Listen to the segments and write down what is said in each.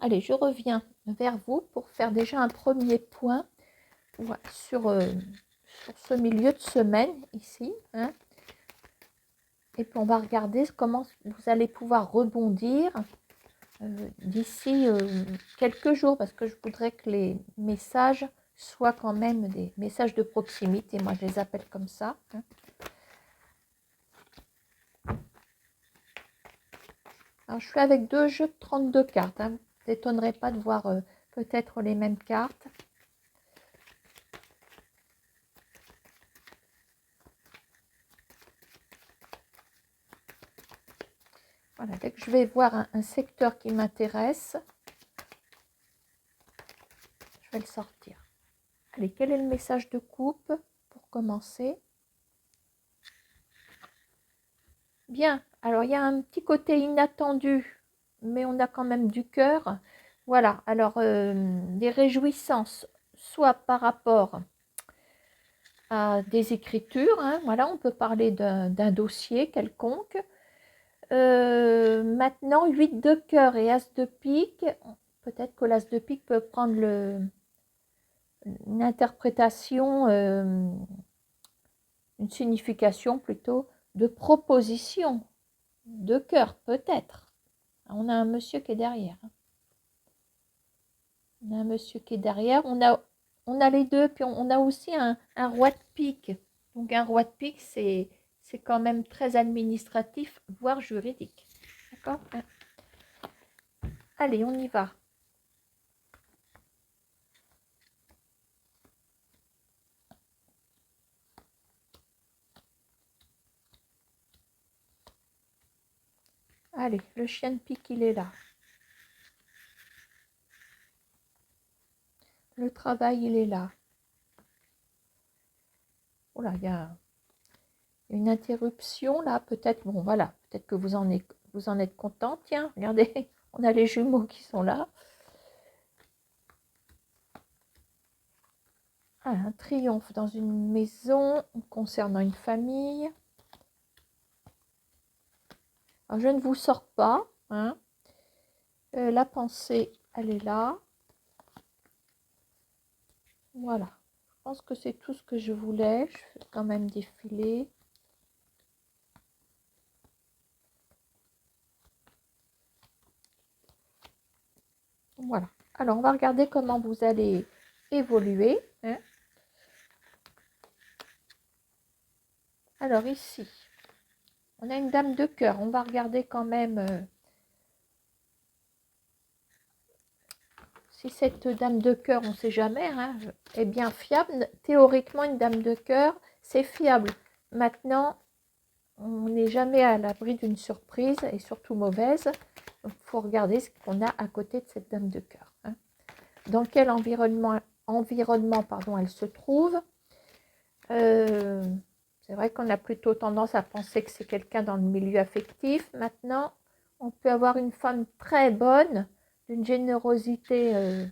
allez, je reviens vers vous pour faire déjà un premier point sur ce milieu de semaine ici. Hein. Et puis on va regarder comment vous allez pouvoir rebondir d'ici quelques jours, parce que je voudrais que les messages soient quand même des messages de proximité. Moi, je les appelle comme ça. Hein. Alors, je suis avec 2 jeux de 32 cartes. Hein. Vous n'étonnerez pas de voir peut-être les mêmes cartes. Voilà, dès que je vais voir un secteur qui m'intéresse, je vais le sortir. Allez, quel est le message de coupe pour commencer? Bien, alors il y a un petit côté inattendu, mais on a quand même du cœur. Voilà, alors des réjouissances, soit par rapport à des écritures, hein, voilà, on peut parler d'un dossier quelconque. Maintenant, 8 de cœur et as de pique, peut-être que l'as de pique peut prendre une interprétation, une signification plutôt de proposition, de cœur peut-être. On a un monsieur qui est derrière. On a un monsieur qui est derrière. On a les deux. Puis on a aussi un roi de pique. Donc un roi de pique, c'est quand même très administratif, voire juridique. D'accord? Allez, on y va. Allez, le chien de pique, il est là. Le travail, il est là. Oh là, il y a une interruption là. Peut-être, bon voilà, peut-être que vous en êtes content. Tiens, regardez, on a les jumeaux qui sont là. Ah, un triomphe dans une maison concernant une famille. Alors, je ne vous sors pas. Hein. La pensée, elle est là. Voilà. Je pense que c'est tout ce que je voulais. Je fais quand même défiler. Voilà. Alors, on va regarder comment vous allez évoluer. Hein. Alors, ici, on a une dame de cœur. On va regarder quand même si cette dame de cœur, on ne sait jamais, hein, est bien fiable. Théoriquement, une dame de cœur, c'est fiable. Maintenant, on n'est jamais à l'abri d'une surprise, et surtout mauvaise. Donc, il faut regarder ce qu'on a à côté de cette dame de cœur. Hein. Dans quel environnement elle se trouve. C'est vrai qu'on a plutôt tendance à penser que c'est quelqu'un dans le milieu affectif. Maintenant, on peut avoir une femme très bonne, d'une générosité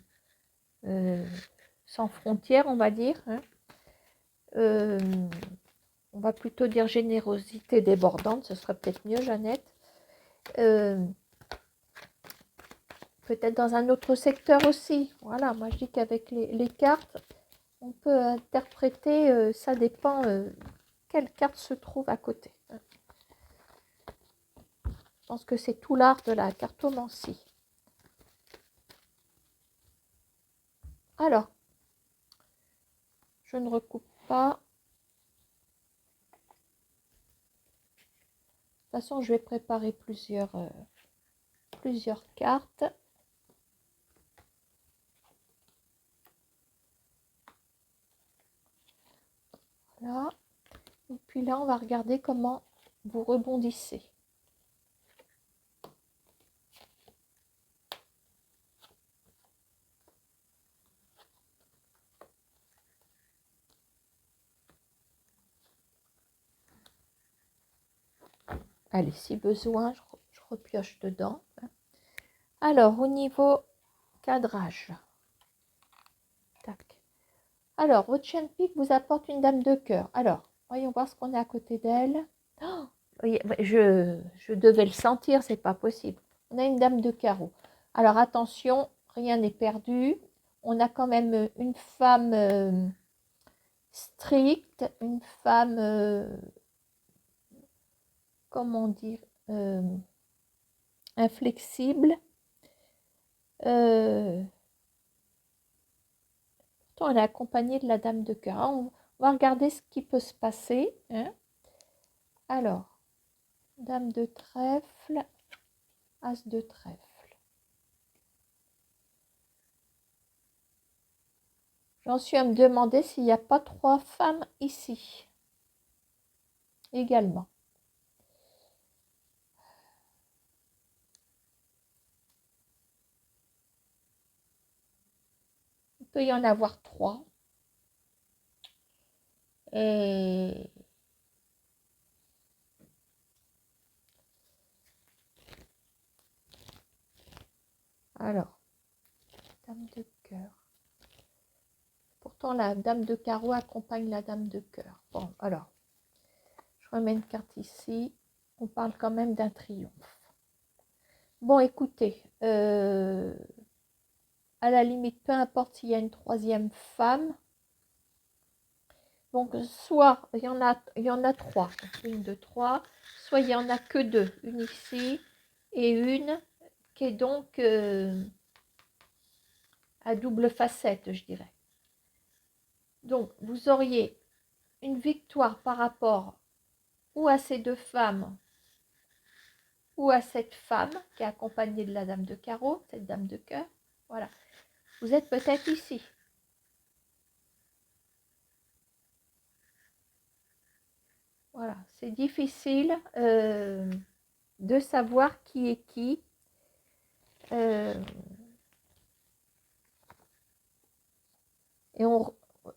sans frontières, on va dire. Hein. On va plutôt dire générosité débordante, ce serait peut-être mieux, Jeannette. Peut-être dans un autre secteur aussi. Voilà, moi je dis qu'avec les cartes, on peut interpréter, ça dépend quelle carte se trouve à côté. Je pense que c'est tout l'art de la cartomancie. Alors, je ne recoupe pas. De toute façon, je vais préparer plusieurs cartes. Voilà. Et puis là, on va regarder comment vous rebondissez. Allez, si besoin, je repioche dedans. Alors, au niveau cadrage. Tac. Alors, votre chien de pique vous apporte une dame de cœur. Alors, voyons voir ce qu'on a à côté d'elle. Oh, je devais le sentir, c'est pas possible. On a une dame de carreau. Alors attention, rien n'est perdu. On a quand même une femme stricte, une femme, comment dire, inflexible. Pourtant, elle est accompagnée de la dame de cœur. On va regarder ce qui peut se passer. Hein. Alors, dame de trèfle, as de trèfle. J'en suis à me demander s'il n'y a pas 3 femmes ici également. Il peut y en avoir 3. Alors, dame de cœur. Pourtant, la dame de carreau accompagne la dame de cœur. Bon, alors, je remets une carte ici. On parle quand même d'un triomphe. Bon, écoutez, à la limite, peu importe s'il y a une 3e femme. Donc, soit il y en a 3, 1, 2, 3, soit il n'y en a que 2, une ici et une qui est donc à double facette, je dirais. Donc, vous auriez une victoire par rapport ou à ces 2 femmes ou à cette femme qui est accompagnée de la dame de carreau, cette dame de cœur. Voilà. Vous êtes peut-être ici. Voilà. C'est difficile de savoir qui est qui.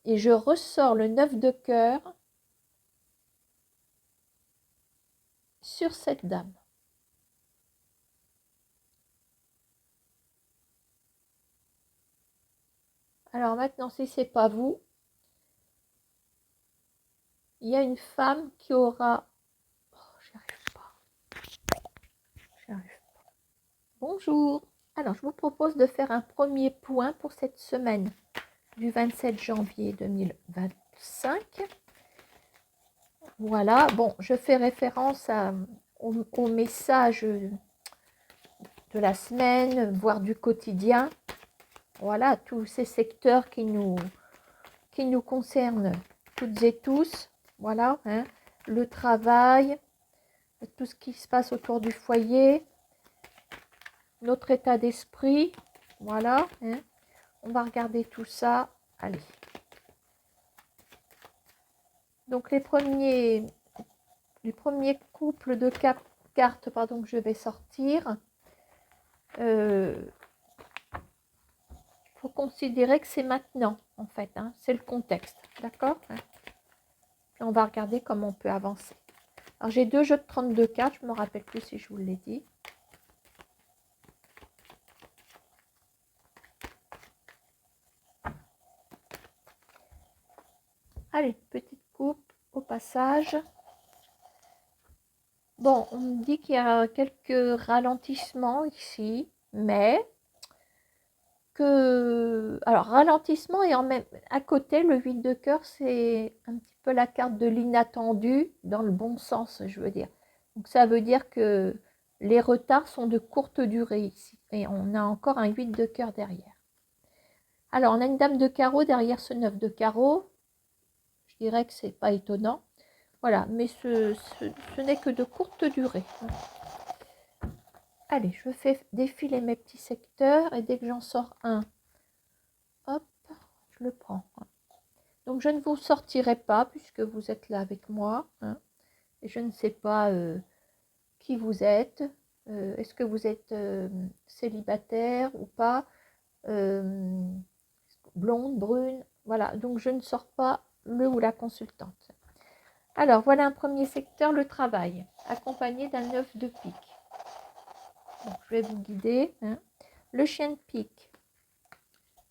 Et je ressors le 9 de cœur sur cette dame. Alors maintenant, si ce n'est pas vous, il y a une femme qui aura... Oh, j'y arrive pas. J'y arrive pas. Bonjour. Alors, je vous propose de faire un premier point pour cette semaine du 27 janvier 2025. Voilà. Bon, je fais référence au message de la semaine, voire du quotidien. Voilà, tous ces secteurs qui nous concernent toutes et tous. Voilà, hein, le travail, tout ce qui se passe autour du foyer, notre état d'esprit. Voilà, hein, on va regarder tout ça. Allez. Donc les premiers couples de cartes pardon, que je vais sortir, faut considérer que c'est maintenant, en fait, hein, c'est le contexte, d'accord, hein. Puis on va regarder comment on peut avancer. Alors, j'ai 2 jeux de 32 cartes, je ne me rappelle plus si je vous l'ai dit. Allez, petite coupe au passage. Bon, on me dit qu'il y a quelques ralentissements ici, mais alors, ralentissement et en même à côté, le 8 de cœur, c'est un petit peu la carte de l'inattendu, dans le bon sens, je veux dire. Donc, ça veut dire que les retards sont de courte durée ici. Et on a encore un 8 de cœur derrière. Alors, on a une dame de carreau derrière ce 9 de carreau. Je dirais que c'est pas étonnant. Voilà, mais ce n'est que de courte durée. Allez, je fais défiler mes petits secteurs et dès que j'en sors un, hop, je le prends. Donc, je ne vous sortirai pas puisque vous êtes là avec moi. Hein, et je ne sais pas qui vous êtes. Est-ce que vous êtes célibataire ou pas, blonde, brune. Voilà, donc je ne sors pas le ou la consultante. Alors, voilà un premier secteur, le travail, accompagné d'un 9 de pique. Donc, je vais vous guider. Hein. Le chien de pique,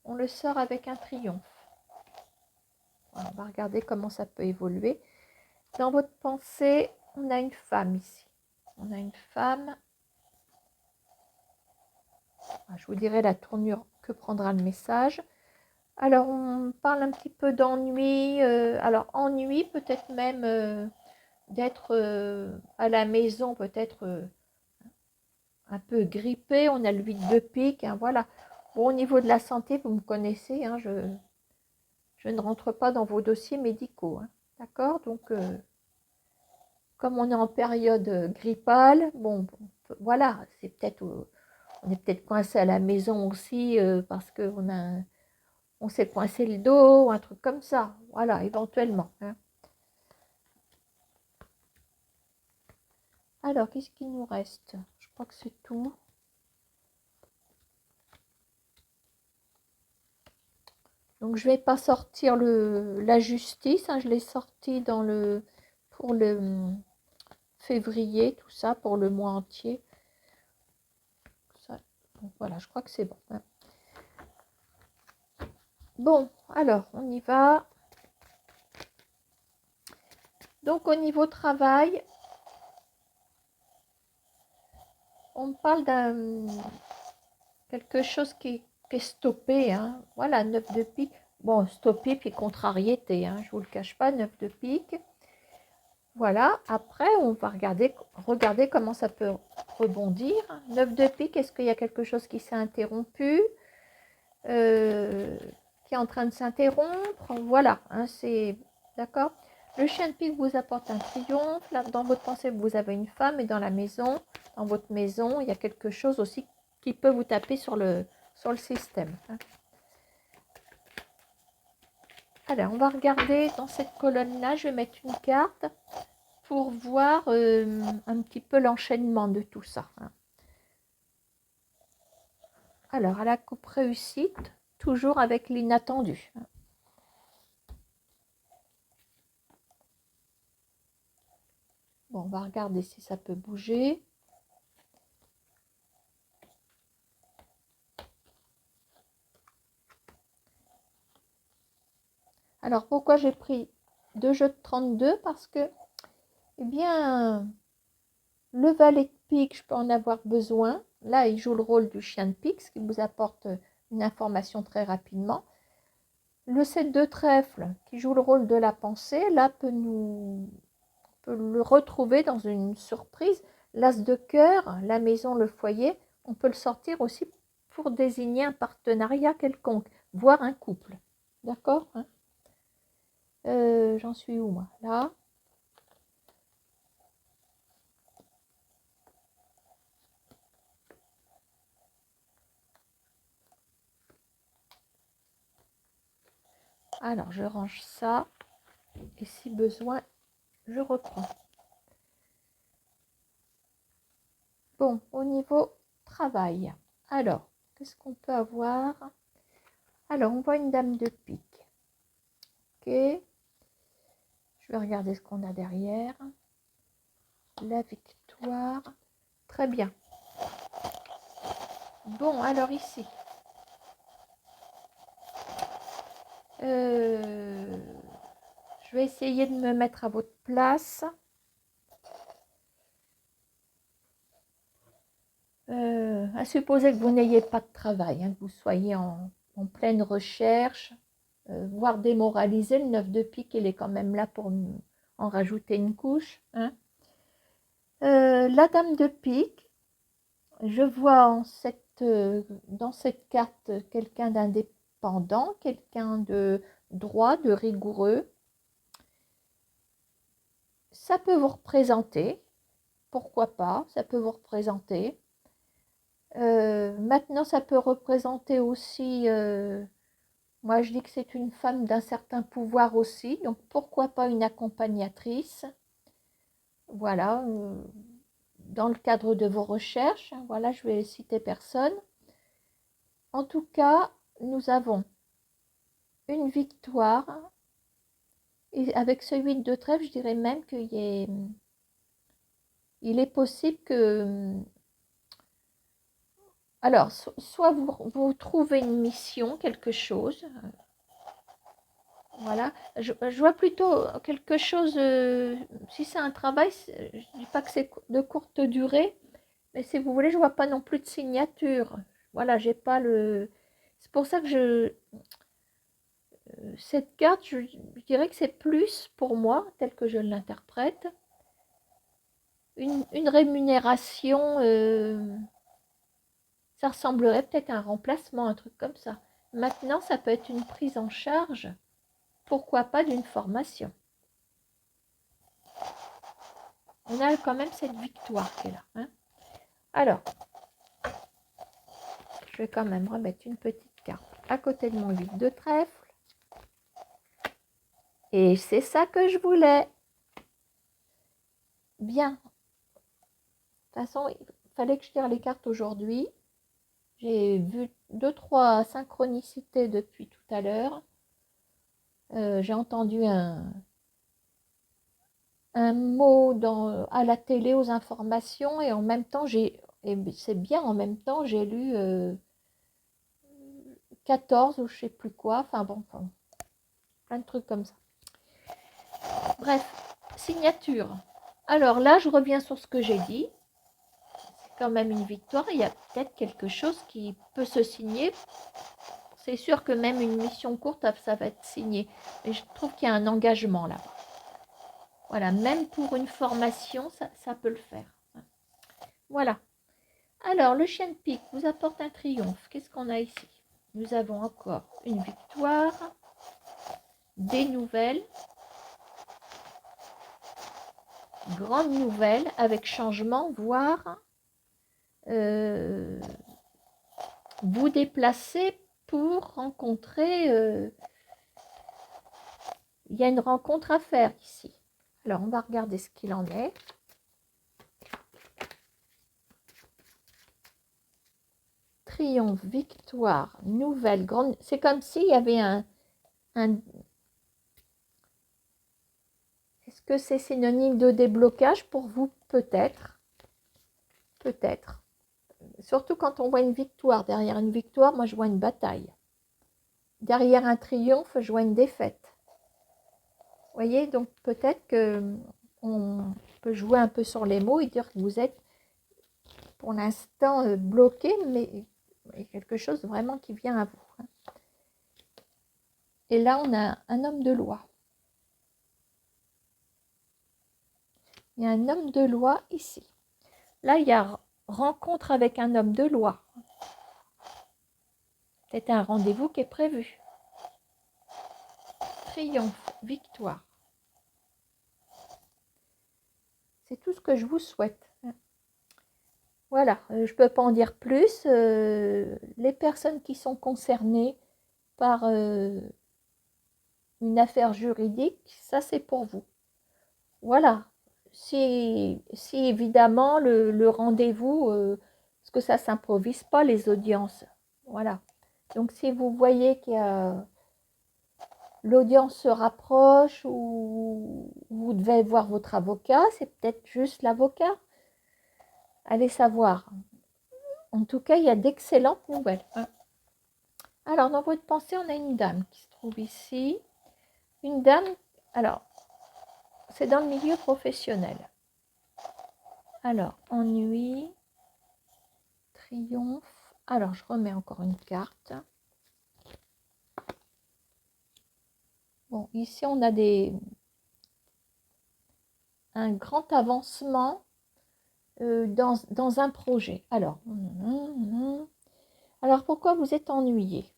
on le sort avec un triomphe. On va regarder comment ça peut évoluer. Dans votre pensée, on a une femme ici. On a une femme Je vous dirai la tournure que prendra le message. Alors, on parle un petit peu d'ennui. Alors, ennui, peut-être même d'être à la maison, peut-être un peu grippé. On a le 8 de pique, hein, voilà. Bon, au niveau de la santé, vous me connaissez, hein, je ne rentre pas dans vos dossiers médicaux. Hein, d'accord? Donc, comme on est en période grippale, bon, voilà, c'est peut-être, on est peut-être coincé à la maison aussi parce on s'est coincé le dos, un truc comme ça. Voilà, éventuellement. Hein. Alors, qu'est-ce qu'il nous reste? Je crois que c'est tout. Donc, je ne vais pas sortir la justice. Hein, je l'ai sorti pour le février, tout ça, pour le mois entier. Ça, donc, voilà, je crois que c'est bon. Hein. Bon, alors, on y va. Donc, au niveau travail, on parle d'un quelque chose qui est stoppé. Hein. Voilà, 9 de pique. Bon, stoppé puis contrariété. Hein, je ne vous le cache pas, 9 de pique. Voilà, après, on va regarder comment ça peut rebondir. 9 de pique, est-ce qu'il y a quelque chose qui s'est interrompu, qui est en train de s'interrompre? Voilà, hein, c'est d'accord. Le chien de pique vous apporte un triomphe. Là, dans votre pensée, vous avez une femme et dans la maison, dans votre maison, il y a quelque chose aussi qui peut vous taper sur le système. Hein. Alors, on va regarder dans cette colonne-là, je vais mettre une carte pour voir un petit peu l'enchaînement de tout ça. Hein. Alors, à la coupe réussite, toujours avec l'inattendu. Bon, on va regarder si ça peut bouger. Alors, pourquoi j'ai pris 2 jeux de 32? Parce que, eh bien, le valet de pique, je peux en avoir besoin. Là, il joue le rôle du chien de pique, ce qui vous apporte une information très rapidement. Le 7 de trèfle, qui joue le rôle de la pensée, là, peut le retrouver dans une surprise. L'as de cœur, la maison, le foyer, on peut le sortir aussi pour désigner un partenariat quelconque, voire un couple. D'accord, hein? J'en suis où, moi? Là. Alors, je range ça. Et si besoin, je reprends. Bon, au niveau travail. Alors, qu'est-ce qu'on peut avoir? Alors, on voit une dame de pique. Ok. Je vais regarder ce qu'on a derrière. La victoire. Très bien. Bon, alors ici. Je vais essayer de me mettre à votre place. À supposer que vous n'ayez pas de travail, hein, que vous soyez en pleine recherche, voire démoralisé. Le 9 de pique, il est quand même là pour en rajouter une couche. Hein. La dame de pique, je vois dans cette carte quelqu'un d'indépendant, quelqu'un de droit, de rigoureux. Ça peut vous représenter, pourquoi pas, ça peut vous représenter. Maintenant, ça peut représenter aussi, moi je dis que c'est une femme d'un certain pouvoir aussi, donc pourquoi pas une accompagnatrice. Voilà, dans le cadre de vos recherches, voilà, je vais citer personne. En tout cas, nous avons une victoire, et avec ce 8 de trèfle, je dirais même il est possible que... Alors, soit vous trouvez une mission, quelque chose, voilà, je vois plutôt quelque chose, si c'est un travail, je ne dis pas que c'est de courte durée, mais si vous voulez, je ne vois pas non plus de signature. Voilà, j'ai pas le... C'est pour ça que cette carte, je dirais que c'est plus pour moi, tel que je l'interprète, une rémunération, ça ressemblerait peut-être à un remplacement, un truc comme ça. Maintenant, ça peut être une prise en charge, pourquoi pas d'une formation. On a quand même cette victoire qui est là. Hein. Alors, je vais quand même remettre une petite carte à côté de mon 8 de trèfle. Et c'est ça que je voulais. Bien. De toute façon, il fallait que je tire les cartes aujourd'hui. J'ai vu 2-3 synchronicités depuis tout à l'heure. J'ai entendu un mot à la télé aux informations et en même temps, c'est bien, en même temps, j'ai lu 14 ou je sais plus quoi. Enfin bon, plein de trucs comme ça. Bref, signature. Alors là, je reviens sur ce que j'ai dit. C'est quand même une victoire. Il y a peut-être quelque chose qui peut se signer. C'est sûr que même une mission courte, ça va être signé. Mais je trouve qu'il y a un engagement là. Voilà, même pour une formation, ça peut le faire. Voilà. Alors, le chien de pique vous apporte un triomphe. Qu'est-ce qu'on a ici? Nous avons encore une victoire, des nouvelles, grande nouvelle avec changement, voire vous déplacer pour rencontrer. Il y a une rencontre à faire ici. Alors, on va regarder ce qu'il en est. Triomphe, victoire, nouvelle, grande. C'est comme s'il y avait un... Est-ce que c'est synonyme de déblocage pour vous? Peut-être. Peut-être. Surtout quand on voit une victoire. Derrière une victoire, moi je vois une bataille. Derrière un triomphe, je vois une défaite. Vous voyez, donc peut-être que on peut jouer un peu sur les mots et dire que vous êtes pour l'instant bloqué, mais il y a quelque chose vraiment qui vient à vous. Et là, on a un homme de loi. Il y a un homme de loi ici. Là, il y a rencontre avec un homme de loi. C'est un rendez-vous qui est prévu. Triomphe, victoire. C'est tout ce que je vous souhaite. Voilà, je ne peux pas en dire plus. Les personnes qui sont concernées par une affaire juridique, ça c'est pour vous. Voilà. Si évidemment le rendez-vous, parce que ça ne s'improvise pas les audiences. Voilà. Donc si vous voyez qu'il y a l'audience se rapproche ou vous devez voir votre avocat, c'est peut-être juste l'avocat. Allez savoir. En tout cas, il y a d'excellentes nouvelles. Alors, dans votre pensée, on a une dame qui se trouve ici. Une dame, alors, c'est dans le milieu professionnel. Alors, ennui, triomphe. Alors, je remets encore une carte. Bon, ici, on a un grand avancement dans un projet. Alors, pourquoi vous êtes ennuyé?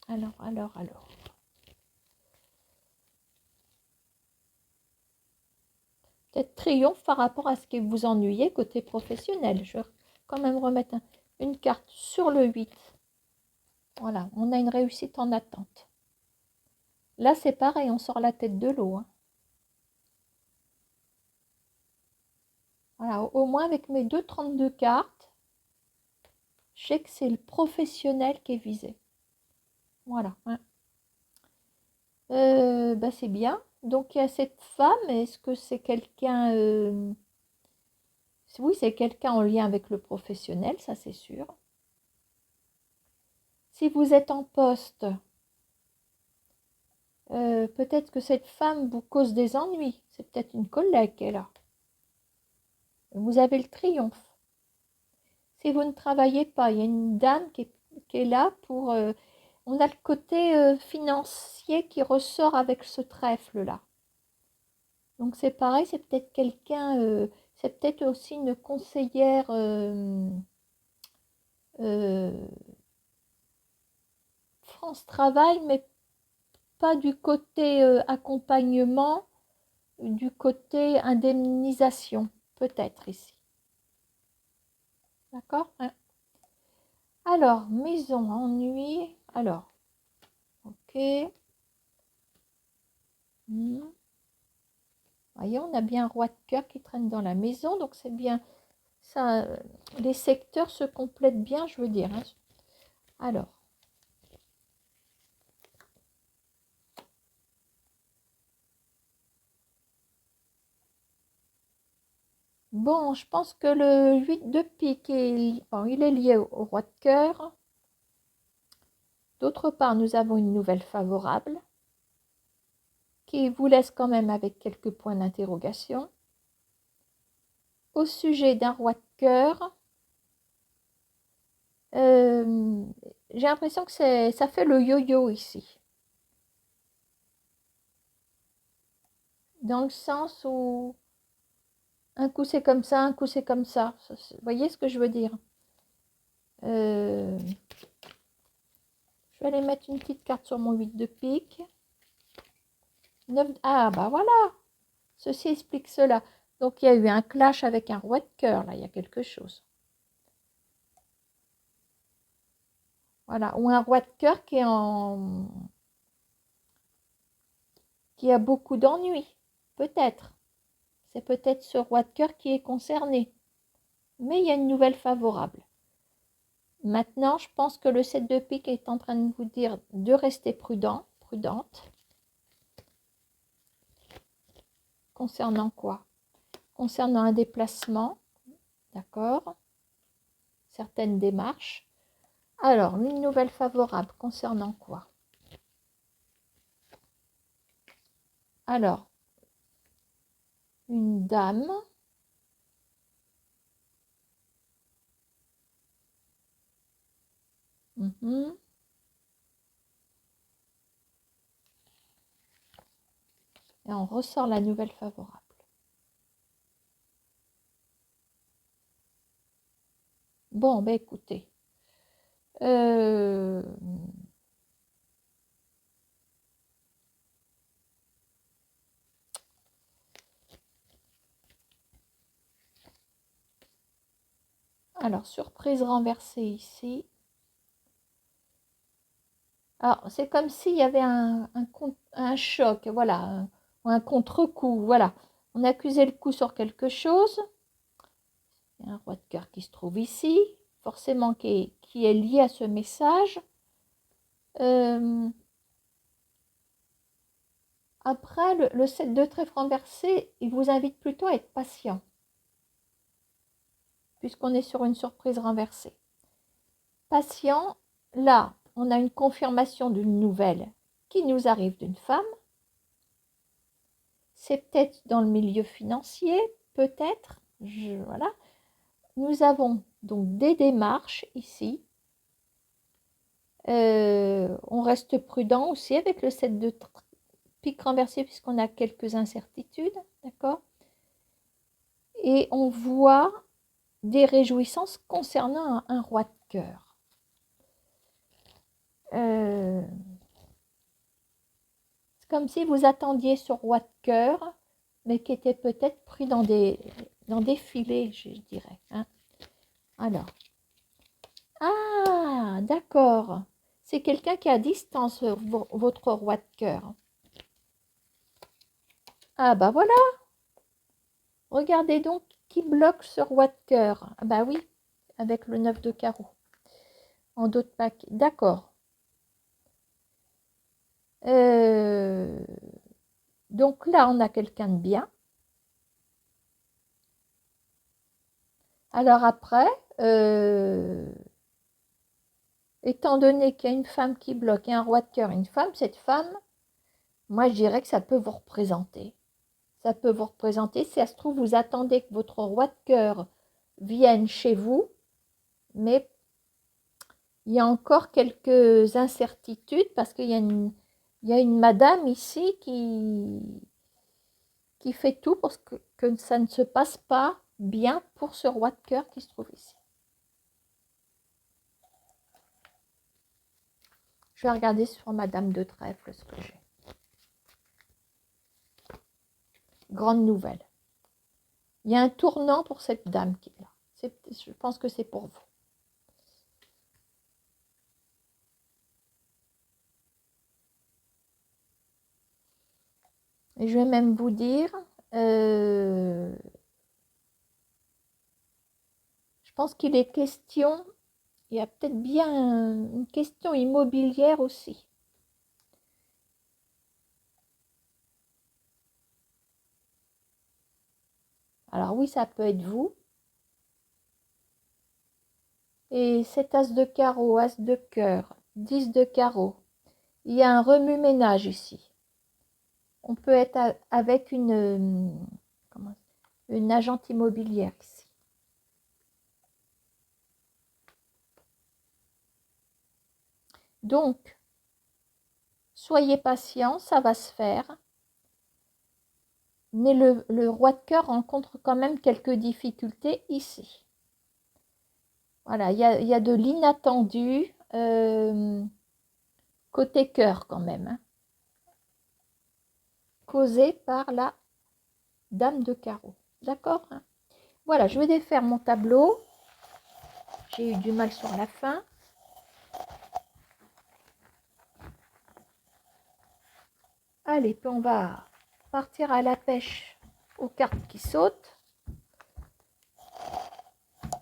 Alors. Peut-être triomphe par rapport à ce qui vous ennuyait côté professionnel. Je vais quand même remettre une carte sur le 8. Voilà, on a une réussite en attente. Là, c'est pareil, on sort la tête de l'eau. Hein. Voilà, au moins avec mes 2,32 cartes, je sais que c'est le professionnel qui est visé. Voilà. Hein. Bah, c'est bien. Donc, il y a cette femme. Est-ce que c'est quelqu'un... Oui, c'est quelqu'un en lien avec le professionnel, ça c'est sûr. Si vous êtes en poste, peut-être que cette femme vous cause des ennuis. C'est peut-être une collègue qui est là. Vous avez le triomphe. et vous ne travaillez pas. Il y a une dame qui est là pour... on a le côté financier qui ressort avec ce trèfle-là. Donc c'est pareil, c'est peut-être quelqu'un, c'est peut-être aussi une conseillère France Travail, mais pas du côté accompagnement, du côté indemnisation, peut-être ici. D'accord, hein? Alors, maison, ennui. Alors, ok. Voyez, on a bien un roi de cœur qui traîne dans la maison, donc c'est bien. Ça, les secteurs se complètent bien, je veux dire, hein. Alors. Bon, je pense que le 8 de pique, bon, il est lié au roi de cœur. D'autre part, nous avons une nouvelle favorable qui vous laisse quand même avec quelques points d'interrogation. Au sujet d'un roi de cœur, j'ai l'impression que ça fait le yo-yo ici. Dans le sens où un coup c'est comme ça, un coup c'est comme ça. Vous voyez ce que je veux dire? Je vais aller mettre une petite carte sur mon 8 de pique. 9... Ah bah voilà, ceci explique cela. Donc il y a eu un clash avec un roi de cœur, là, il y a quelque chose. Voilà, ou un roi de cœur qui a beaucoup d'ennuis, peut-être. C'est peut-être ce roi de cœur qui est concerné. Mais il y a une nouvelle favorable. Maintenant, je pense que le 7 de pique est en train de vous dire de rester prudent, prudente. Concernant quoi? Concernant un déplacement, d'accord? Certaines démarches. Alors, une nouvelle favorable concernant quoi? Alors, une dame. Et on ressort la nouvelle favorable. Bon, ben écoutez. Alors, surprise renversée ici. Alors, c'est comme s'il y avait un choc, voilà, un contre-coup, voilà. On accusait le coup sur quelque chose. Il y a un roi de cœur qui se trouve ici, forcément qui est lié à ce message. Après, le 7 de trèfle renversé, il vous invite plutôt à être patient, puisqu'on est sur une surprise renversée. Patient, là, on a une confirmation d'une nouvelle qui nous arrive d'une femme. C'est peut-être dans le milieu financier, peut-être. Voilà. Nous avons donc des démarches ici. On reste prudent aussi avec le 7 de pique renversé puisqu'on a quelques incertitudes. D'accord? Et on voit des réjouissances concernant un roi de cœur. C'est comme si vous attendiez ce roi de cœur, mais qui était peut-être pris dans des filets, je dirais. Hein. Alors. Ah, d'accord. C'est quelqu'un qui est à distance, votre roi de cœur. Ah, bah voilà. Regardez donc qui bloque ce roi de cœur. Ah, bah oui, avec le 9 de carreau. En dos de paquet. D'accord. Donc là, on a quelqu'un de bien. Alors après, étant donné qu'il y a une femme qui bloque et un roi de cœur, une femme, cette femme, moi je dirais que ça peut vous représenter. Ça peut vous représenter. Si ça se trouve, vous attendez que votre roi de cœur vienne chez vous. mais il y a encore quelques incertitudes parce qu'il y a une madame ici qui fait tout pour que ça ne se passe pas bien pour ce roi de cœur qui se trouve ici. Je vais regarder sur Madame de Trèfle ce que j'ai. Grande nouvelle. Il y a un tournant pour cette dame qui est là. Je pense que c'est pour vous. Et je vais même vous dire, je pense qu'il est question, il y a peut-être bien une question immobilière aussi. Alors oui, ça peut être vous. Et cet as de carreau, as de cœur, 10 de carreau. Il y a un remue-ménage ici. On peut être avec une agente immobilière ici. Donc, soyez patient, ça va se faire. Mais le roi de cœur rencontre quand même quelques difficultés ici. Voilà, il y a de l'inattendu côté cœur quand même. Hein, causé par la dame de carreau. D'accord, hein. Voilà, je vais défaire mon tableau. J'ai eu du mal sur la fin. Allez, puis on va partir à la pêche aux cartes qui sautent.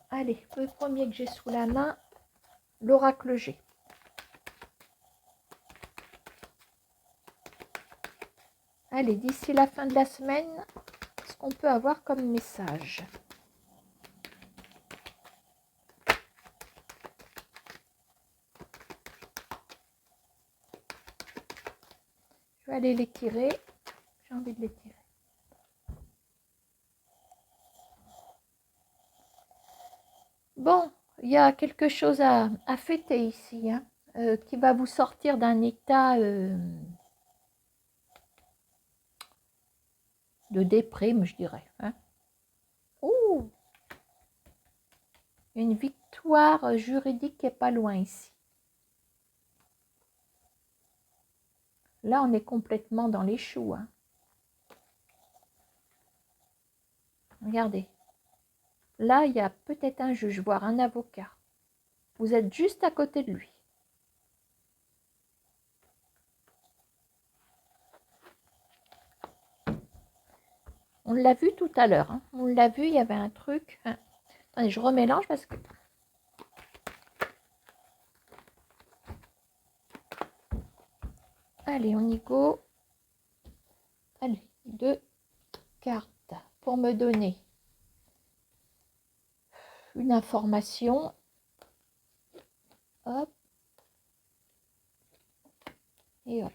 Allez, le premier que j'ai sous la main, l'oracle G. Allez, d'ici la fin de la semaine, ce qu'on peut avoir comme message. Je vais aller les tirer. J'ai envie de les tirer. Bon, il y a quelque chose à fêter ici, hein, qui va vous sortir d'un état de déprime, je dirais. Hein. Ouh, une victoire juridique qui est pas loin ici. Là, on est complètement dans les choux. Hein. Regardez. Là, il y a peut-être un juge, voire un avocat. Vous êtes juste à côté de lui. On l'a vu tout à l'heure. Hein. On l'a vu, il y avait un truc. Hein. Attendez, je remélange parce que... Allez, on y go. Allez, 2 cartes pour me donner une information. Hop. Et hop.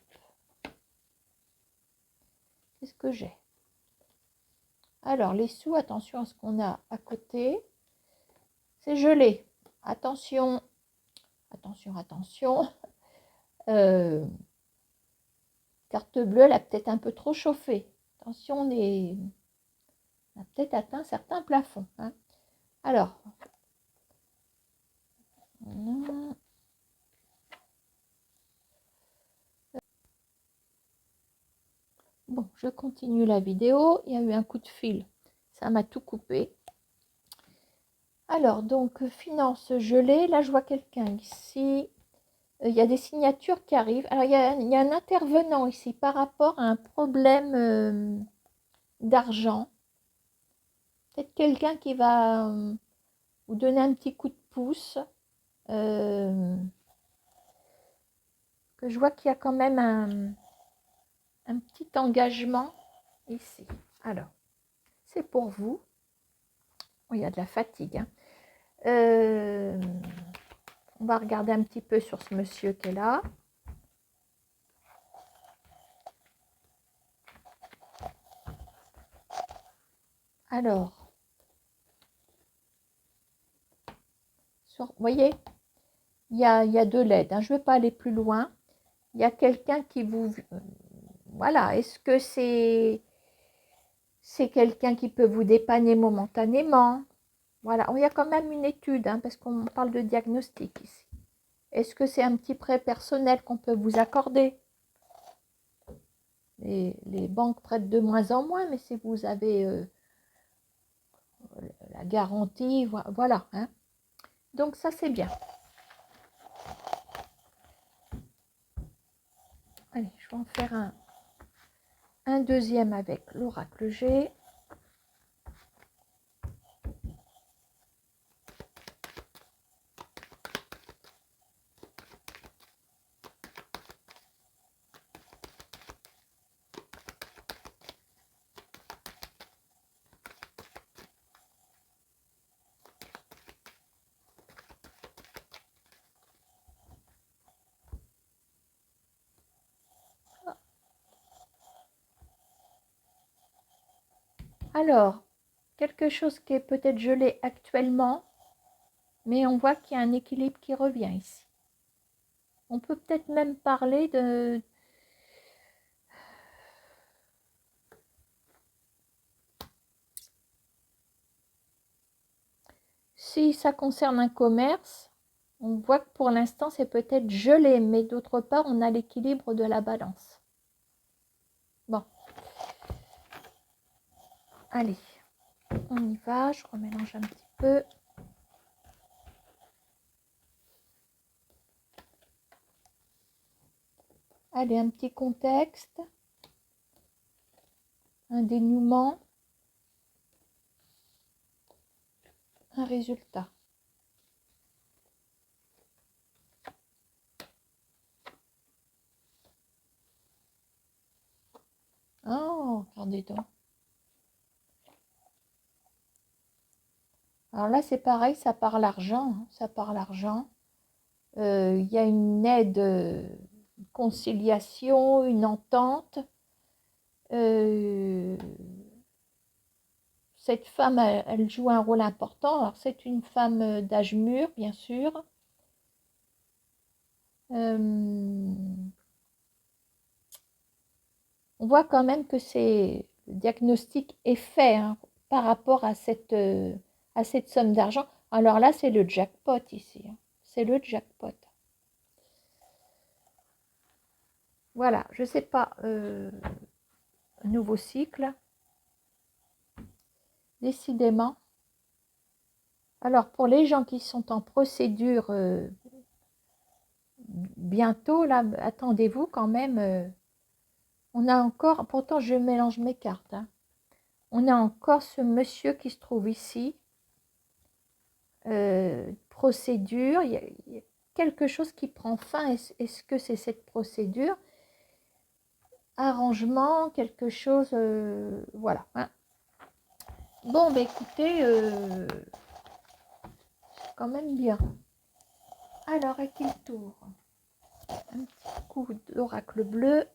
Qu'est-ce que j'ai? Alors, les sous, attention à ce qu'on a à côté. C'est gelé. Attention. Attention, attention. Carte bleue, elle a peut-être un peu trop chauffé. Attention, on a peut-être atteint certains plafonds. Hein. Alors. Bon, je continue la vidéo. Il y a eu un coup de fil. Ça m'a tout coupé. Alors, donc, finance gelée. Là, je vois quelqu'un ici. Il y a des signatures qui arrivent. Alors, il y a un intervenant ici par rapport à un problème d'argent. Peut-être quelqu'un qui va vous donner un petit coup de pouce. Que je vois qu'il y a quand même un petit engagement ici. Alors, c'est pour vous. Oh, il y a de la fatigue. Hein. On va regarder un petit peu sur ce monsieur qui est là. Alors, Vous voyez, il y a de l'aide. Hein. Je ne vais pas aller plus loin. Il y a quelqu'un qui vous... Voilà, est-ce que c'est quelqu'un qui peut vous dépanner momentanément? Voilà, il y a quand même une étude, hein, parce qu'on parle de diagnostic ici. Est-ce que c'est un petit prêt personnel qu'on peut vous accorder? Les banques prêtent de moins en moins, mais si vous avez la garantie, voilà. Hein. Donc ça, c'est bien. Allez, je vais en faire un deuxième avec l'oracle G. Alors, quelque chose qui est peut-être gelé actuellement, mais on voit qu'il y a un équilibre qui revient ici. On peut peut-être même parler de... Si ça concerne un commerce, on voit que pour l'instant, c'est peut-être gelé, mais d'autre part, on a l'équilibre de la balance. Bon. Allez, on y va. Je remélange un petit peu. Allez, un petit contexte. Un dénouement. Un résultat. Oh, regardez donc. Alors là, c'est pareil, ça part l'argent. Hein, ça part l'argent. Il y a une aide, une conciliation, une entente. Cette femme, elle joue un rôle important. Alors, c'est une femme d'âge mûr, bien sûr. On voit quand même que le diagnostic est fait hein, par rapport à cette somme d'argent. Alors là, c'est le jackpot ici. Hein. C'est le jackpot. Voilà, je ne sais pas. Nouveau cycle. Décidément. Alors, pour les gens qui sont en procédure bientôt, là, attendez-vous quand même. On a encore, pourtant je mélange mes cartes. Hein. On a encore ce monsieur qui se trouve ici. Procédure, il y a quelque chose qui prend fin. Est-ce que c'est cette procédure? Arrangement, quelque chose, voilà. Hein. Bon, bah écoutez, c'est quand même bien. Alors, à qui le tour? Un petit coup d'oracle bleu.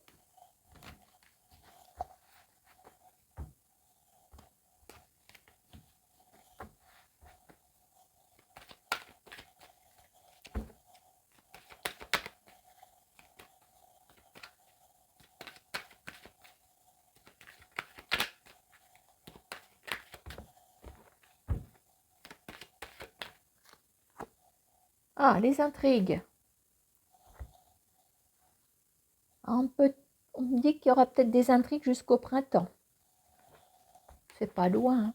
Ah, les intrigues. On me dit qu'il y aura peut-être des intrigues jusqu'au printemps. C'est pas loin. Hein.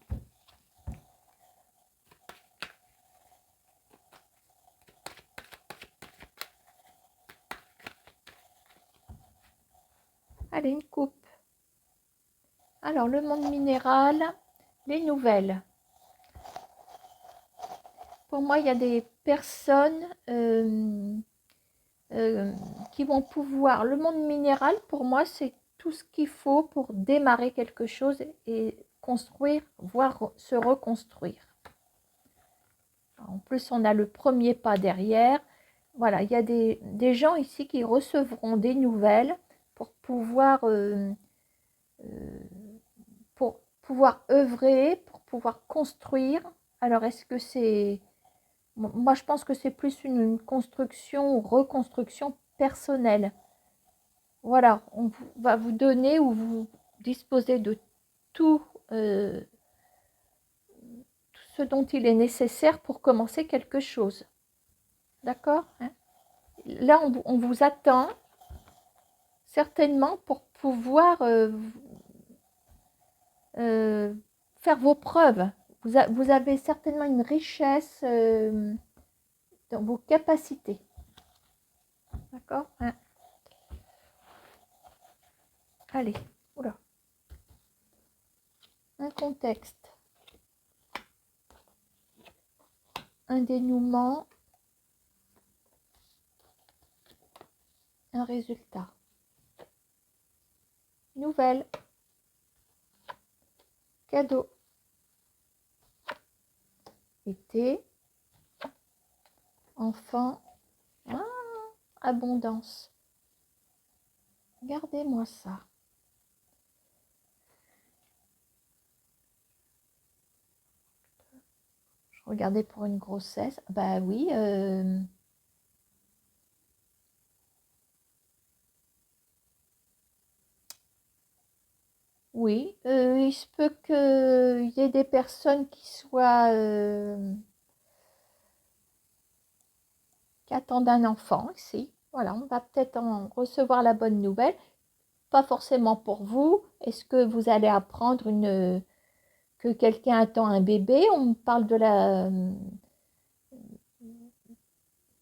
Allez, une coupe. Alors, le monde minéral, les nouvelles. Pour moi, il y a des personnes qui vont pouvoir... Le monde minéral, pour moi, c'est tout ce qu'il faut pour démarrer quelque chose et construire, voire se reconstruire. En plus, on a le premier pas derrière. Voilà, il y a des gens ici qui recevront des nouvelles pour pouvoir œuvrer, pour pouvoir construire. Alors, est-ce que c'est... Moi, je pense que c'est plus une construction ou reconstruction personnelle. Voilà, on va vous donner ou vous disposer de tout, tout ce dont il est nécessaire pour commencer quelque chose. D'accord, hein? Là, on vous attend certainement pour pouvoir faire vos preuves. Vous avez certainement une richesse dans vos capacités. D'accord, hein? Allez, oula. Un contexte, un dénouement, un résultat. Nouvelle, cadeau, été, enfant, ah, abondance. Gardez-moi ça. Je regardais pour une grossesse. Bah oui. Oui, il se peut qu'il y ait des personnes qui attendent un enfant ici. Voilà, on va peut-être en recevoir la bonne nouvelle. Pas forcément pour vous. Est-ce que vous allez apprendre que quelqu'un attend un bébé? On parle de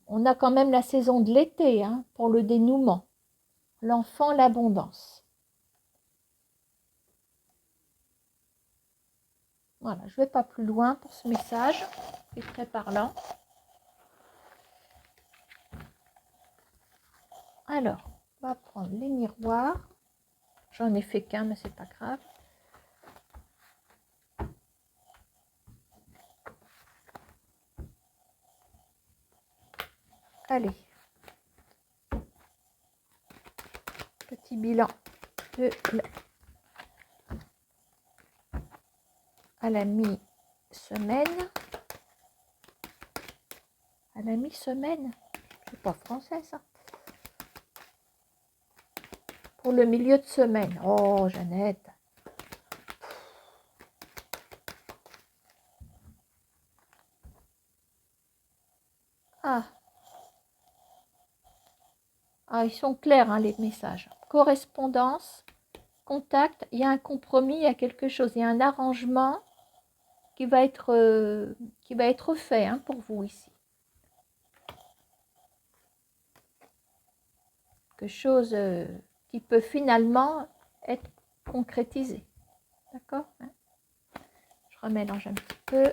on a quand même la saison de l'été hein, pour le dénouement. L'enfant, l'abondance. Voilà, je ne vais pas plus loin pour ce message. C'est très parlant. Alors, on va prendre les miroirs. J'en ai fait qu'un, mais c'est pas grave. Allez. Petit bilan à la mi-semaine. À la mi-semaine. C'est pas français, ça. Pour le milieu de semaine. Oh, Jeannette. Ah. Ah, ils sont clairs, hein, les messages. Correspondance, contact, il y a un compromis, il y a quelque chose, il y a un arrangement qui va être fait hein, pour vous ici. Quelque chose qui peut finalement être concrétisé. D'accord, hein? Je remélange un petit peu.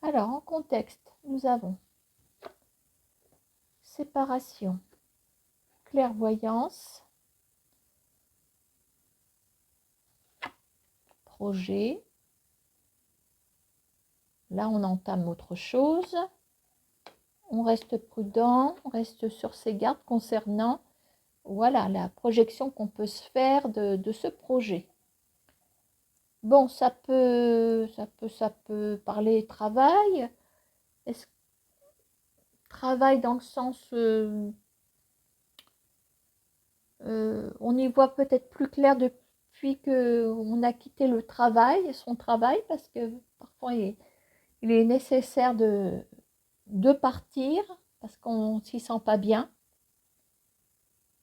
Alors, en contexte, nous avons séparation, clairvoyance, projet. Là, on entame autre chose. On reste prudent, on reste sur ses gardes concernant voilà, la projection qu'on peut se faire de ce projet. Bon, ça peut parler travail. Est-ce travail dans le sens, on y voit peut-être plus clair depuis qu'on a quitté le travail, son travail, parce que parfois il est nécessaire de partir parce qu'on ne s'y sent pas bien.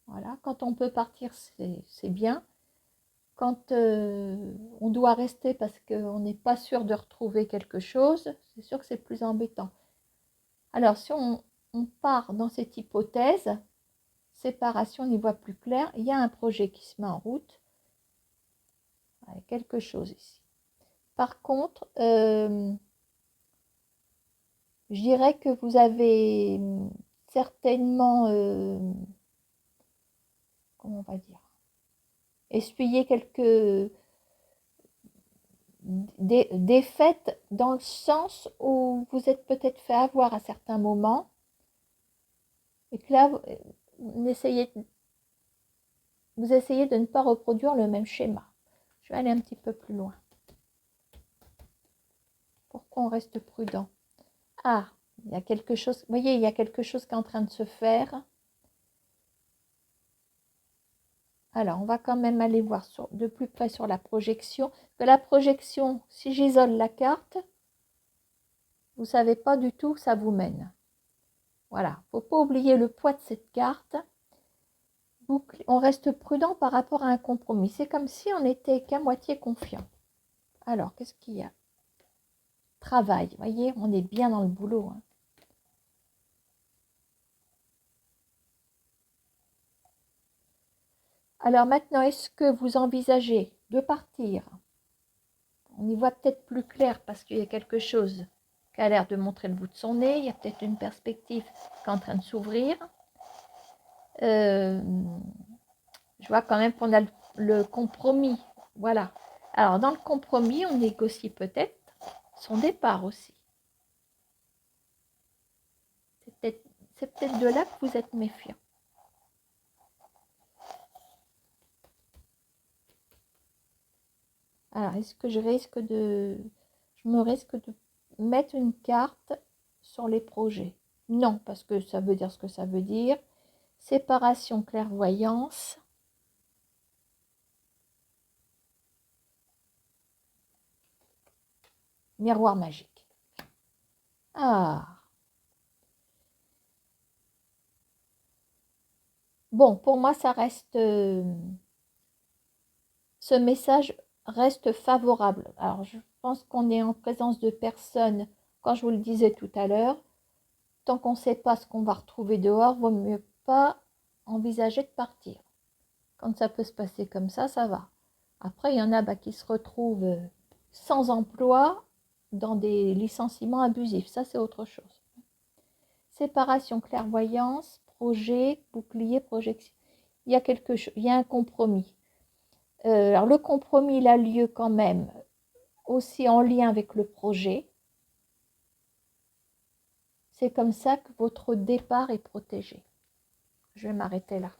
Voilà, quand on peut partir, c'est bien. Quand on doit rester parce qu'on n'est pas sûr de retrouver quelque chose, c'est sûr que c'est plus embêtant. Alors, si on part dans cette hypothèse, séparation, on y voit plus clair, il y a un projet qui se met en route. Il y a quelque chose ici. Par contre, je dirais que vous avez certainement, comment on va dire, essuyé défaite dans le sens où vous êtes peut-être fait avoir à certains moments et que là, vous essayez de ne pas reproduire le même schéma. Je vais aller un petit peu plus loin pour qu'on reste prudent. Ah, il y a quelque chose, vous voyez, il y a quelque chose qui est en train de se faire. Alors, on va quand même aller voir de plus près sur la projection. Que la projection, si j'isole la carte, vous ne savez pas du tout où ça vous mène. Voilà, il ne faut pas oublier le poids de cette carte. On reste prudent par rapport à un compromis. C'est comme si on n'était qu'à moitié confiant. Alors, qu'est-ce qu'il y a? Travail, vous voyez, on est bien dans le boulot. Hein. Alors maintenant, est-ce que vous envisagez de partir? On y voit peut-être plus clair parce qu'il y a quelque chose qui a l'air de montrer le bout de son nez. Il y a peut-être une perspective qui est en train de s'ouvrir. Je vois quand même qu'on a le compromis. Voilà. Alors, dans le compromis, on négocie peut-être son départ aussi. C'est peut-être de là que vous êtes méfiant. Alors, est-ce que je me risque de mettre une carte sur les projets? Non, parce que ça veut dire ce que ça veut dire. Séparation, clairvoyance. Miroir magique. Ah. Bon, pour moi, ça reste... ce message reste favorable. Alors, je pense qu'on est en présence de personnes, quand je vous le disais tout à l'heure, tant qu'on ne sait pas ce qu'on va retrouver dehors, vaut mieux pas envisager de partir. Quand ça peut se passer comme ça va. Après, il y en a qui se retrouvent sans emploi dans des licenciements abusifs. Ça, c'est autre chose. Séparation, clairvoyance, projet, bouclier, projection. Il y a quelque chose, il y a un compromis. Alors, le compromis, il a lieu quand même aussi en lien avec le projet. C'est comme ça que votre départ est protégé. Je vais m'arrêter là.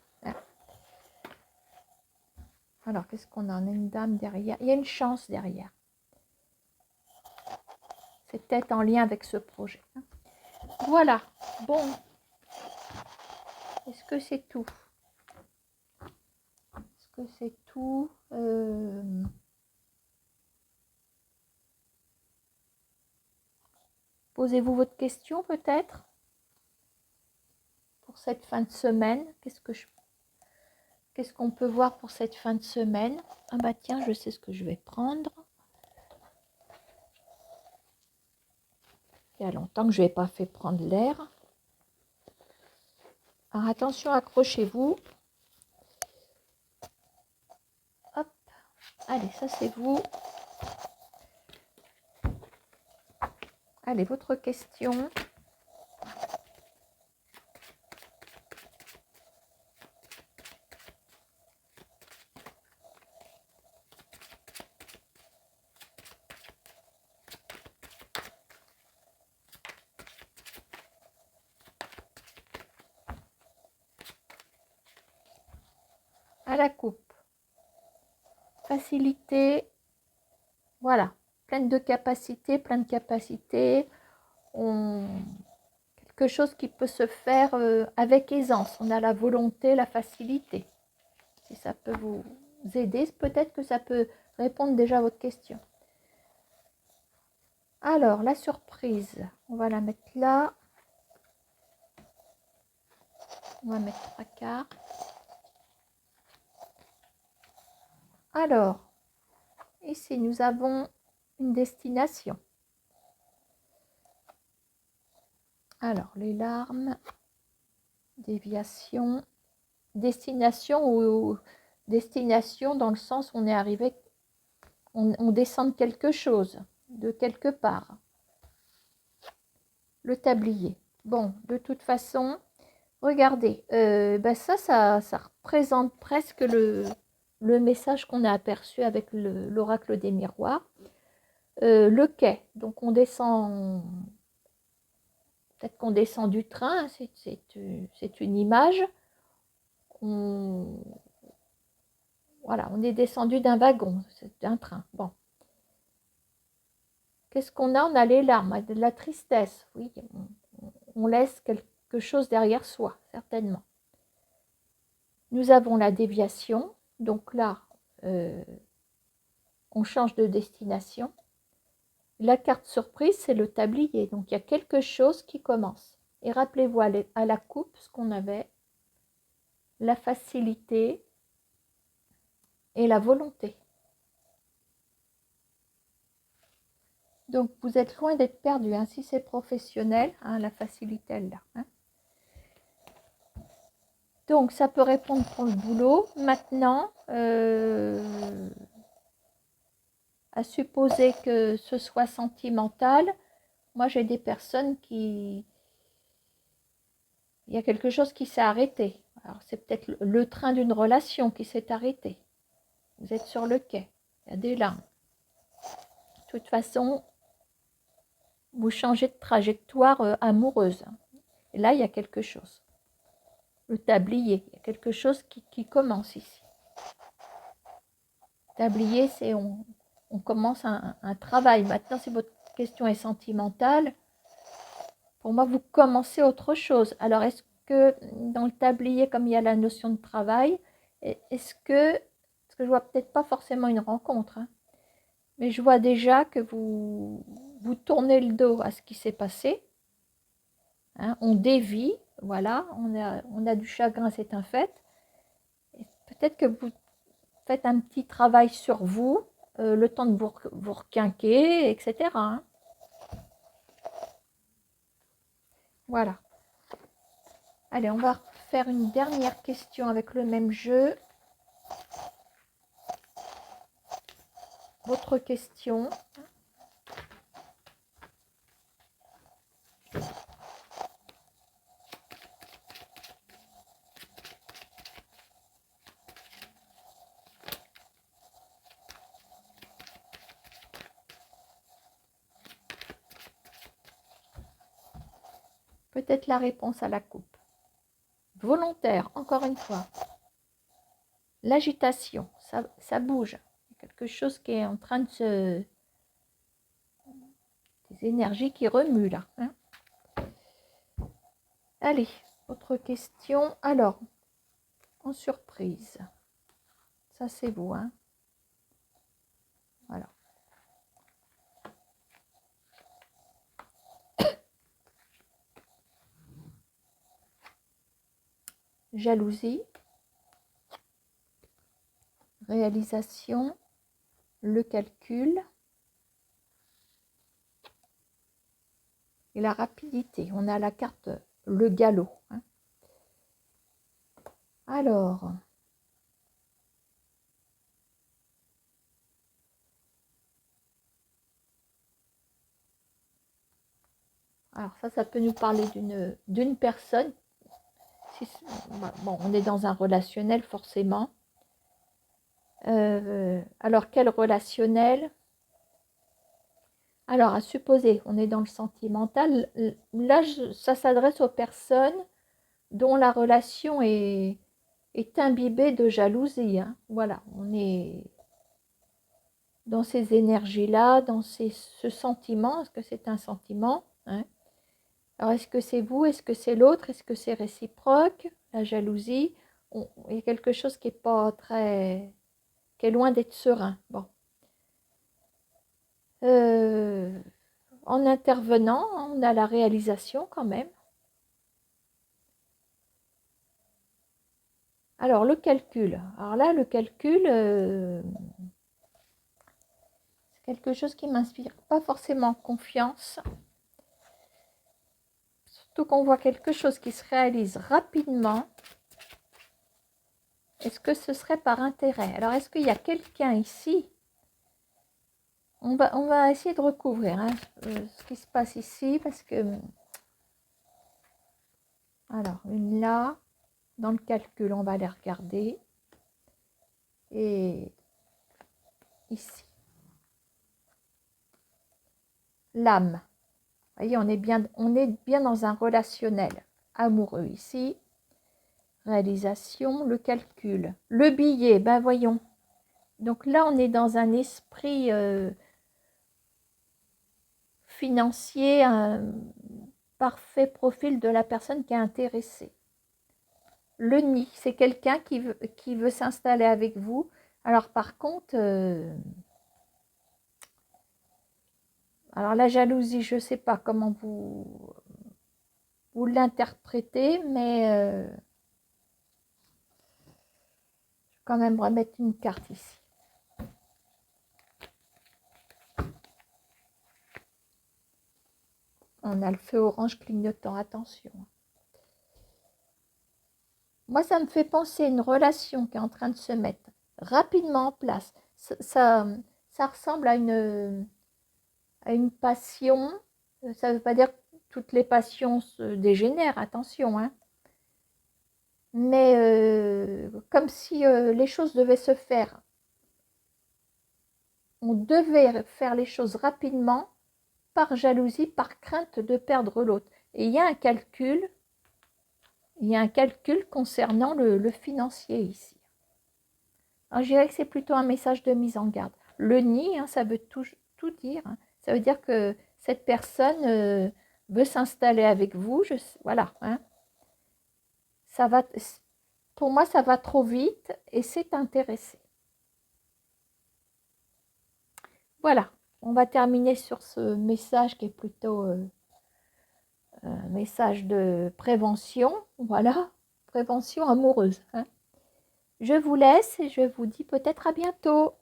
Alors, qu'est-ce qu'on a? On a une dame derrière. Il y a une chance derrière. C'est peut-être en lien avec ce projet. Voilà. Bon. Est-ce que c'est tout? Est-ce que c'est tout? Posez-vous votre question peut-être pour cette fin de semaine. Qu'est-ce qu'on peut voir pour cette fin de semaine? Ah bah tiens, je sais ce que je vais prendre. Il y a longtemps que je n'ai pas fait prendre l'air. Alors attention, accrochez-vous. Hop. Allez, ça c'est vous. Allez, votre question. À la coupe. Facilité. Voilà. Pleine de capacités, plein de capacités. Quelque chose qui peut se faire avec aisance. On a la volonté, la facilité. Si ça peut vous aider, peut-être que ça peut répondre déjà à votre question. Alors, la surprise, on va la mettre là. On va mettre 3 cartes. Alors, ici, nous avons une destination. Alors, les larmes, déviation, destination ou destination dans le sens où on est arrivé, on descend de quelque chose, de quelque part. Le tablier. Bon, de toute façon, regardez, ça représente presque le message qu'on a aperçu avec l'oracle des miroirs. le quai. Donc on descend, peut-être qu'on descend du train, c'est une image. Voilà, on est descendu d'un wagon, c'est un train. Bon. Qu'est-ce qu'on a? On a les larmes, de la tristesse. Oui, on laisse quelque chose derrière soi, certainement. Nous avons la déviation. Donc là, on change de destination. La carte surprise, c'est le tablier. Donc il y a quelque chose qui commence. Et rappelez-vous à la coupe, ce qu'on avait, la facilité et la volonté. Donc vous êtes loin d'être perdu. Hein. Si c'est professionnel, hein, la facilité, elle là. Hein. Donc ça peut répondre pour le boulot. Maintenant, à supposer que ce soit sentimental, moi j'ai des personnes qui... Il y a quelque chose qui s'est arrêté. Alors c'est peut-être le train d'une relation qui s'est arrêté. Vous êtes sur le quai, il y a des larmes. De toute façon, vous changez de trajectoire amoureuse. Et là, il y a quelque chose. Le tablier, il y a quelque chose qui commence ici. Tablier, c'est on commence un travail. Maintenant, si votre question est sentimentale, pour moi, vous commencez autre chose. Alors, est-ce que dans le tablier, comme il y a la notion de travail, est-ce que, parce que je vois peut-être pas forcément une rencontre, hein, mais je vois déjà que vous tournez le dos à ce qui s'est passé. Hein, on dévie, voilà, on a du chagrin, c'est un fait. Peut-être que vous faites un petit travail sur vous, le temps de vous requinquer, etc. Hein. Voilà. Allez, on va faire une dernière question avec le même jeu. Votre question. Peut-être la réponse à la coupe. Volontaire, encore une fois. L'agitation, ça bouge. Quelque chose qui est en train de se... Des énergies qui remuent là. Hein. Allez, autre question. Alors, en surprise. Ça, c'est vous. Hein. Voilà. Jalousie. Réalisation. Le calcul. Et la rapidité. On a la carte le galop. Hein. Alors, ça peut nous parler d'une personne. Si, bon, on est dans un relationnel forcément. Alors, quel relationnel? Alors, à supposer, on est dans le sentimental. Là, ça s'adresse aux personnes dont la relation est imbibée de jalousie. Hein. Voilà, on est dans ces énergies-là, dans ce sentiment. Est-ce que c'est un sentiment? Hein? Alors, est-ce que c'est vous? Est-ce que c'est l'autre? Est-ce que c'est réciproque? La jalousie, il y a quelque chose qui est pas très... qui est loin d'être serein. Bon. En intervenant, on a la réalisation quand même. Alors, le calcul. Alors là, le calcul, c'est quelque chose qui ne m'inspire pas forcément confiance. Surtout qu'on voit quelque chose qui se réalise rapidement. Est-ce que ce serait par intérêt? Alors, est-ce qu'il y a quelqu'un ici? On va essayer de recouvrir hein, ce qui se passe ici, parce que... Alors, une là, dans le calcul, on va aller regarder. Et ici. l'âme. Vous voyez, on est bien dans un relationnel amoureux ici. Réalisation, le calcul. Le billet, ben voyons. Donc là, on est dans un esprit financier, un parfait profil de la personne qui est intéressée. Le nid, c'est quelqu'un qui veut s'installer avec vous. Alors par contre, alors la jalousie, je ne sais pas comment vous l'interprétez, mais je vais quand même remettre une carte ici. On a le feu orange clignotant, attention. Moi, ça me fait penser à une relation qui est en train de se mettre rapidement en place. Ça ressemble à une passion. Ça ne veut pas dire que toutes les passions se dégénèrent, attention. Hein. Mais comme si les choses devaient se faire. On devait faire les choses rapidement par jalousie, par crainte de perdre l'autre. Et il y a un calcul. Il y a un calcul concernant le financier ici. Alors, je dirais que c'est plutôt un message de mise en garde. Le nid, hein, ça veut tout dire. Hein. Ça veut dire que cette personne veut s'installer avec vous. Voilà. Hein. Ça va, pour moi, ça va trop vite et c'est intéressé. Voilà. On va terminer sur ce message qui est plutôt un message de prévention. Voilà. Prévention amoureuse. Hein. Je vous laisse et je vous dis peut-être à bientôt.